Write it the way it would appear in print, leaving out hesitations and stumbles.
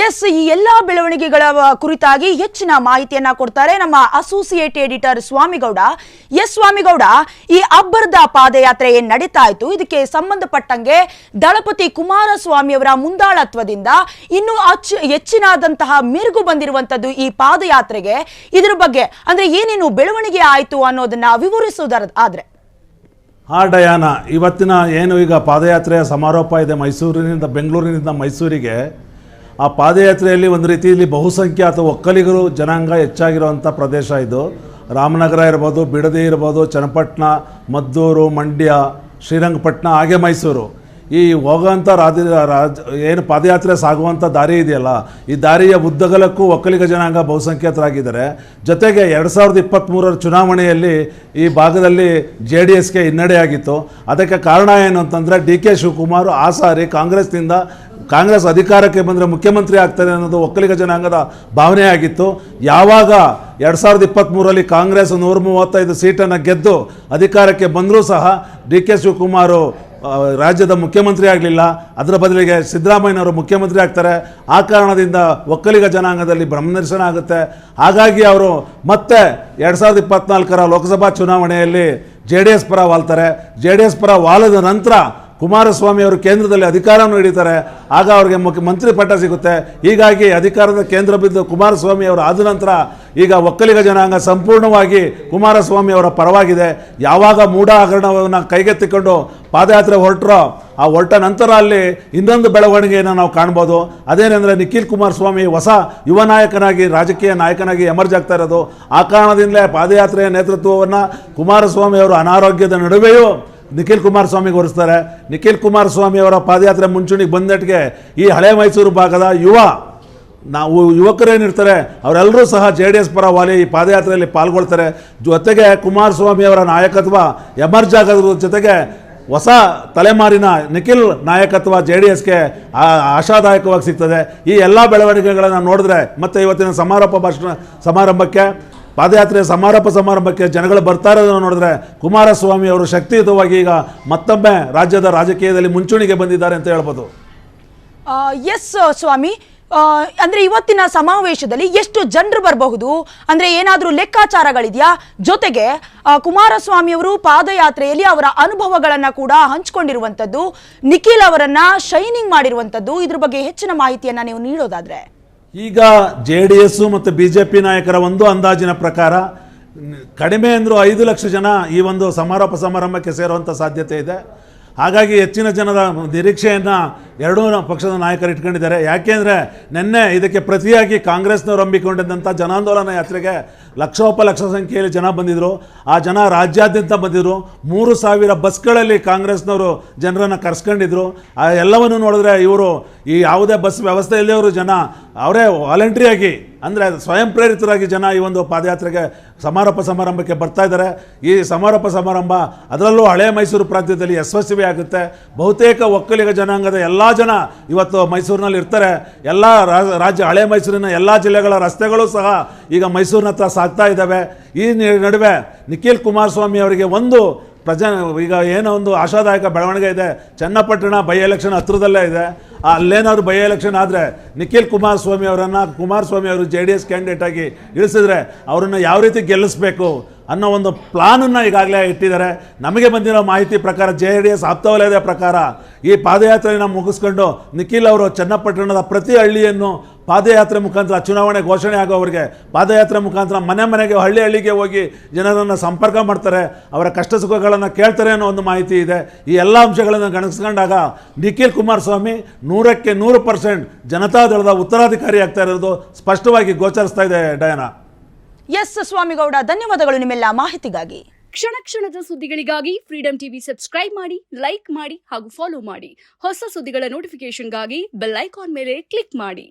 S, ಈ ಎಲ್ಲಾ ಬೆಳವಣಿಗೆಗಳ ಕುರಿತಾಗಿ ಹೆಚ್ಚಿನ ಮಾಹಿತಿಯನ್ನ ಕೊಡ್ತಾರೆ ನಮ್ಮ ಅಸೋಸಿಯೇಟ್ ಎಡಿಟರ್ ಸ್ವಾಮಿಗೌಡ. ಸ್ವಾಮಿಗೌಡ, ಈ ಅಬ್ಬರದ ಪಾದಯಾತ್ರೆ ಏನ್ ನಡೀತಾ ಇತ್ತು, ಇದಕ್ಕೆ ಸಂಬಂಧಪಟ್ಟಂಗೆ ದಳಪತಿ ಕುಮಾರಸ್ವಾಮಿ ಅವರ ಮುಂದಾಳತ್ವದಿಂದ ಇನ್ನೂ ಹೆಚ್ಚಿನಾದಂತಹ ಮೆರುಗು ಬಂದಿರುವಂತದ್ದು ಈ ಪಾದಯಾತ್ರೆಗೆ. ಇದರ ಬಗ್ಗೆ ಅಂದ್ರೆ ಏನೇನು ಬೆಳವಣಿಗೆ ಆಯ್ತು ಅನ್ನೋದನ್ನ ವಿವರಿಸುವುದಾದ್ರೆ. ಡಯಾನ, ಇವತ್ತಿನ ಏನು ಈಗ ಪಾದಯಾತ್ರೆಯ ಸಮಾರೋಪ ಇದೆ ಮೈಸೂರಿನಿಂದ ಬೆಂಗಳೂರಿನಿಂದ ಮೈಸೂರಿಗೆ. ಆ ಪಾದಯಾತ್ರೆಯಲ್ಲಿ ಒಂದು ರೀತಿಯಲ್ಲಿ ಬಹುಸಂಖ್ಯಾತ ಒಕ್ಕಲಿಗರು ಜನಾಂಗ ಹೆಚ್ಚಾಗಿರುವಂಥ ಪ್ರದೇಶ ಇದು. ರಾಮನಗರ ಇರ್ಬೋದು, ಬಿಡದಿ ಇರ್ಬೋದು, ಚನ್ನಪಟ್ಟಣ, ಮದ್ದೂರು, ಮಂಡ್ಯ, ಶ್ರೀರಂಗಪಟ್ಟಣ, ಹಾಗೆ ಮೈಸೂರು. ಈ ಹೋಗೋಂಥ ಏನು ಪಾದಯಾತ್ರೆ ಸಾಗುವಂಥ ದಾರಿ ಇದೆಯಲ್ಲ, ಈ ದಾರಿಯ ಉದ್ದಗಲಕ್ಕೂ ಒಕ್ಕಲಿಗ ಜನಾಂಗ ಬಹುಸಂಖ್ಯಾತರಾಗಿದ್ದಾರೆ. ಜೊತೆಗೆ 2023ರ ಚುನಾವಣೆಯಲ್ಲಿ ಈ ಭಾಗದಲ್ಲಿ JDSಗೆ ಹಿನ್ನಡೆಯಾಗಿತ್ತು. ಅದಕ್ಕೆ ಕಾರಣ ಏನು ಅಂತಂದರೆ DK ಶಿವಕುಮಾರ್ ಆ ಸಾರಿ ಕಾಂಗ್ರೆಸ್ ಅಧಿಕಾರಕ್ಕೆ ಬಂದರೆ ಮುಖ್ಯಮಂತ್ರಿ ಆಗ್ತಾರೆ ಅನ್ನೋದು ಒಕ್ಕಲಿಗ ಜನಾಂಗದ ಭಾವನೆ ಆಗಿತ್ತು. ಯಾವಾಗ 2023ರಲ್ಲಿ ಕಾಂಗ್ರೆಸ್ 135 ಸೀಟನ್ನು ಗೆದ್ದು ಅಧಿಕಾರಕ್ಕೆ ಬಂದರೂ ಸಹ DK ಶಿವಕುಮಾರ್ ರಾಜ್ಯದ ಮುಖ್ಯಮಂತ್ರಿ ಆಗಲಿಲ್ಲ. ಅದರ ಬದಲಿಗೆ ಸಿದ್ದರಾಮಯ್ಯನವರು ಮುಖ್ಯಮಂತ್ರಿ ಆಗ್ತಾರೆ. ಆ ಕಾರಣದಿಂದ ಒಕ್ಕಲಿಗ ಜನಾಂಗದಲ್ಲಿ ಬ್ರಹ್ಮದರ್ಶನ ಆಗುತ್ತೆ. ಹಾಗಾಗಿ ಅವರು ಮತ್ತೆ 2024ರ ಲೋಕಸಭಾ ಚುನಾವಣೆಯಲ್ಲಿ JDS ಪರ ವಾಲ್ತಾರೆ. JDS ಪರ ವಾಲದ ನಂತರ ಕುಮಾರಸ್ವಾಮಿ ಅವರು ಕೇಂದ್ರದಲ್ಲಿ ಅಧಿಕಾರವನ್ನು ಹಿಡಿತಾರೆ. ಆಗ ಅವರಿಗೆ ಮಂತ್ರಿ ಪಟ್ಟ ಸಿಗುತ್ತೆ. ಹೀಗಾಗಿ ಅಧಿಕಾರದ ಕೇಂದ್ರ ಬಿದ್ದು ಕುಮಾರಸ್ವಾಮಿ ಅವರು ಆದ ನಂತರ ಈಗ ಒಕ್ಕಲಿಗ ಜನಾಂಗ ಸಂಪೂರ್ಣವಾಗಿ ಕುಮಾರಸ್ವಾಮಿ ಅವರ ಪರವಾಗಿದೆ. ಯಾವಾಗ ಮೂಢ ಹಗರಣವನ್ನು ಕೈಗೆತ್ತಿಕೊಂಡು ಪಾದಯಾತ್ರೆ ಹೊರಟ ನಂತರ ಅಲ್ಲಿ ಇನ್ನೊಂದು ಬೆಳವಣಿಗೆಯನ್ನು ನಾವು ಕಾಣ್ಬೋದು. ಅದೇನೆಂದರೆ ನಿಖಿಲ್ ಕುಮಾರಸ್ವಾಮಿ ಹೊಸ ಯುವ ನಾಯಕನಾಗಿ, ರಾಜಕೀಯ ನಾಯಕನಾಗಿ ಎಮರ್ಜ್ ಆಗ್ತಾ ಇರೋದು. ಆ ಕಾರಣದಿಂದಲೇ ಪಾದಯಾತ್ರೆಯ ನೇತೃತ್ವವನ್ನು ಕುಮಾರಸ್ವಾಮಿ ಅವರು ಅನಾರೋಗ್ಯದ ನಡುವೆಯೂ ನಿಖಿಲ್ ಕುಮಾರಸ್ವಾಮಿಗೆ ಹೊರಿಸ್ತಾರೆ. ನಿಖಿಲ್ ಕುಮಾರಸ್ವಾಮಿ ಅವರ ಪಾದಯಾತ್ರೆ ಮುಂಚೂಣಿಗೆ ಬಂದಟ್ಟಿಗೆ ಈ ಹಳೆ ಮೈಸೂರು ಭಾಗದ ಯುವಕರೇನಿರ್ತಾರೆ ಅವರೆಲ್ಲರೂ ಸಹ JDS ಪರ ವಾಲಿ ಈ ಪಾದಯಾತ್ರೆಯಲ್ಲಿ ಪಾಲ್ಗೊಳ್ತಾರೆ. ಜೊತೆಗೆ ಕುಮಾರಸ್ವಾಮಿ ಅವರ ನಾಯಕತ್ವ ಎಮರ್ಜ್ ಆಗೋದ್ರ ಜೊತೆಗೆ ಹೊಸ ತಲೆಮಾರಿನ ನಿಖಿಲ್ ನಾಯಕತ್ವ JDSಗೆ ಆಶಾದಾಯಕವಾಗಿ ಸಿಗ್ತದೆ. ಈ ಎಲ್ಲ ಬೆಳವಣಿಗೆಗಳನ್ನು ನೋಡಿದ್ರೆ ಮತ್ತೆ ಇವತ್ತಿನ ಸಮಾರಂಭಕ್ಕೆ ಪಾದಯಾತ್ರೆ ಸಮಾರಂಭಕ್ಕೆ ಜನಗಳು ಬರ್ತಾ ಇರೋದನ್ನು ನೋಡಿದ್ರೆ ಕುಮಾರಸ್ವಾಮಿ ಅವರು ಶಕ್ತಿಯುತವಾಗಿ ಈಗ ಮತ್ತೊಮ್ಮೆ ರಾಜ್ಯದ ರಾಜಕೀಯದಲ್ಲಿ ಮುಂಚೂಣಿಗೆ ಬಂದಿದ್ದಾರೆ ಅಂತ ಹೇಳ್ಬೋದು. ಎಸ್ ಸ್ವಾಮಿ, ಅಂದ್ರೆ ಇವತ್ತಿನ ಸಮಾವೇಶದಲ್ಲಿ ಎಷ್ಟು ಜನರು ಬರಬಹುದು ಅಂದ್ರೆ ಏನಾದರೂ ಲೆಕ್ಕಾಚಾರಗಳಿದೆಯಾ? ಜೊತೆಗೆ ಕುಮಾರಸ್ವಾಮಿ ಅವರು ಪಾದಯಾತ್ರೆಯಲ್ಲಿ ಅವರ ಅನುಭವಗಳನ್ನ ಕೂಡ ಹಂಚಿಕೊಂಡಿರುವಂತದ್ದು, ನಿಖಿಲ್ ಅವರನ್ನ ಶೈನಿಂಗ್ ಮಾಡಿರುವಂತದ್ದು, ಇದ್ರ ಬಗ್ಗೆ ಹೆಚ್ಚಿನ ಮಾಹಿತಿಯನ್ನ ನೀವು ನೀಡೋದಾದ್ರೆ. ಈಗ JDS ಮತ್ತು BJP ನಾಯಕರ ಒಂದು ಅಂದಾಜಿನ ಪ್ರಕಾರ ಕಡಿಮೆ ಅಂದರೂ 5 ಲಕ್ಷ ಜನ ಈ ಒಂದು ಸಮಾರಂಭಕ್ಕೆ ಸೇರುವಂಥ ಸಾಧ್ಯತೆ ಇದೆ. ಹಾಗಾಗಿ ಹೆಚ್ಚಿನ ಜನರ ನಿರೀಕ್ಷೆಯನ್ನು ಎರಡೂ ಪಕ್ಷದ ನಾಯಕರು ಇಟ್ಕೊಂಡಿದ್ದಾರೆ. ಯಾಕೆಂದರೆ ನಿನ್ನೆ ಇದಕ್ಕೆ ಪ್ರತಿಯಾಗಿ ಕಾಂಗ್ರೆಸ್ನವರು ಹಮ್ಮಿಕೊಂಡಿದ್ದಂಥ ಜನಾಂದೋಲನ ಯಾತ್ರೆಗೆ ಲಕ್ಷೋಪಲಕ್ಷ ಸಂಖ್ಯೆಯಲ್ಲಿ ಜನ ಬಂದಿದ್ದರು. ಆ ಜನ ರಾಜ್ಯಾದ್ಯಂತ ಬಂದಿದ್ದರು. 3,000 ಬಸ್ಗಳಲ್ಲಿ ಕಾಂಗ್ರೆಸ್ನವರು ಜನರನ್ನು ಕರೆಸ್ಕೊಂಡಿದ್ರು. ಆ ಎಲ್ಲವನ್ನು ನೋಡಿದ್ರೆ ಇವರು ಈ ಯಾವುದೇ ಬಸ್ ವ್ಯವಸ್ಥೆ ಇಲ್ಲದವರು ಜನ ಅವರೇ ವಾಲಂಟ್ರಿಯಾಗಿ ಅಂದರೆ ಸ್ವಯಂ ಪ್ರೇರಿತರಾಗಿ ಜನ ಈ ಒಂದು ಪಾದಯಾತ್ರೆಗೆ ಸಮಾರಂಭಕ್ಕೆ ಬರ್ತಾ ಇದ್ದಾರೆ. ಈ ಸಮಾರಂಭ ಅದರಲ್ಲೂ ಹಳೆ ಮೈಸೂರು ಪ್ರಾಂತ್ಯದಲ್ಲಿ ಯಶಸ್ವಿ ಆಗುತ್ತೆ. ಬಹುತೇಕ ಒಕ್ಕಲಿಗ ಜನಾಂಗದ ಎಲ್ಲ ಜನ ಇವತ್ತು ಮೈಸೂರಿನಲ್ಲಿ ಇರ್ತಾರೆ. ಎಲ್ಲ ಹಳೆ ಮೈಸೂರಿನ ಎಲ್ಲ ಜಿಲ್ಲೆಗಳ ರಸ್ತೆಗಳು ಸಹ ಈಗ ಮೈಸೂರಿನ ಹತ್ರ ಸಾಗ್ತಾ ಇದ್ದಾವೆ. ಈ ನಡುವೆ ನಿಖಿಲ್ ಕುಮಾರಸ್ವಾಮಿ ಅವರಿಗೆ ಈಗ ಏನೋ ಒಂದು ಆಶಾದಾಯಕ ಬೆಳವಣಿಗೆ ಇದೆ. ಚನ್ನಪಟ್ಟಣ ಬೈ ಎಲೆಕ್ಷನ್ ಹತ್ರದಲ್ಲೇ ಇದೆ. ಅಲ್ಲೇನಾದ್ರು ಬೈ ಎಲೆಕ್ಷನ್ ಆದರೆ ನಿಖಿಲ್ ಕುಮಾರಸ್ವಾಮಿ ಅವರು JDS ಕ್ಯಾಂಡಿಡೇಟ್ ಆಗಿ ಇಳಿಸಿದ್ರೆ ಅವರನ್ನು ಯಾವ ರೀತಿ ಗೆಲ್ಲಿಸಬೇಕು ಅನ್ನೋ ಒಂದು ಪ್ಲಾನನ್ನು ಈಗಾಗಲೇ ಇಟ್ಟಿದ್ದಾರೆ. ನಮಗೆ ಬಂದಿರೋ ಮಾಹಿತಿ ಪ್ರಕಾರ JDS ಆಪ್ತವಲಯದ ಪ್ರಕಾರ ಈ ಪಾದಯಾತ್ರೆಯನ್ನು ಮುಗಿಸ್ಕೊಂಡು ನಿಖಿಲ್ ಅವರು ಚನ್ನಪಟ್ಟಣದ ಪ್ರತಿ ಹಳ್ಳಿಯನ್ನು ಪಾದಯಾತ್ರೆ ಮುಖಾಂತರ ಚುನಾವಣೆ ಘೋಷಣೆ ಆಗೋವರೆಗೆ ಪಾದಯಾತ್ರೆ ಮುಖಾಂತರ ಮನೆಗೆ ಹಳ್ಳಿಗೆ ಹೋಗಿ ಜನರನ್ನು ಸಂಪರ್ಕ ಮಾಡ್ತಾರೆ, ಅವರ ಕಷ್ಟ ಸುಖಗಳನ್ನು ಕೇಳ್ತಾರೆ ಅನ್ನೋ ಒಂದು ಮಾಹಿತಿ ಇದೆ. ಈ ಎಲ್ಲ ಅಂಶಗಳನ್ನು ಗಮನಿಸ್ಕೊಂಡಾಗ ನಿಖಿಲ್ ಕುಮಾರಸ್ವಾಮಿ 100ಕ್ಕೆ 100% ಜನತಾದಳದ ಉತ್ತರಾಧಿಕಾರಿ ಆಗ್ತಾ ಇರೋದು ಸ್ಪಷ್ಟವಾಗಿ ಗೋಚರಿಸ್ತಾ ಇದೆ. ಡಯಾನಾ. ಎಸ್ ಸ್ವಾಮಿಗೌಡ, ಧನ್ಯವಾದಗಳು ನಿಮ್ಮೆಲ್ಲ ಮಾಹಿತಿಗಾಗಿ. ಕ್ಷಣದ ಸುದ್ದಿಗಳಿಗಾಗಿ ಫ್ರೀಡಂ ಟಿವಿ ಸಬ್ಸ್ಕ್ರೈಬ್ ಮಾಡಿ, ಲೈಕ್ ಮಾಡಿ ಹಾಗೂ ಫಾಲೋ ಮಾಡಿ. ಹೊಸ ಸುದ್ದಿಗಳ ನೋಟಿಫಿಕೇಶನ್ಗಾಗಿ ಬೆಲ್ ಐಕಾನ್ ಮೇಲೆ ಕ್ಲಿಕ್ ಮಾಡಿ.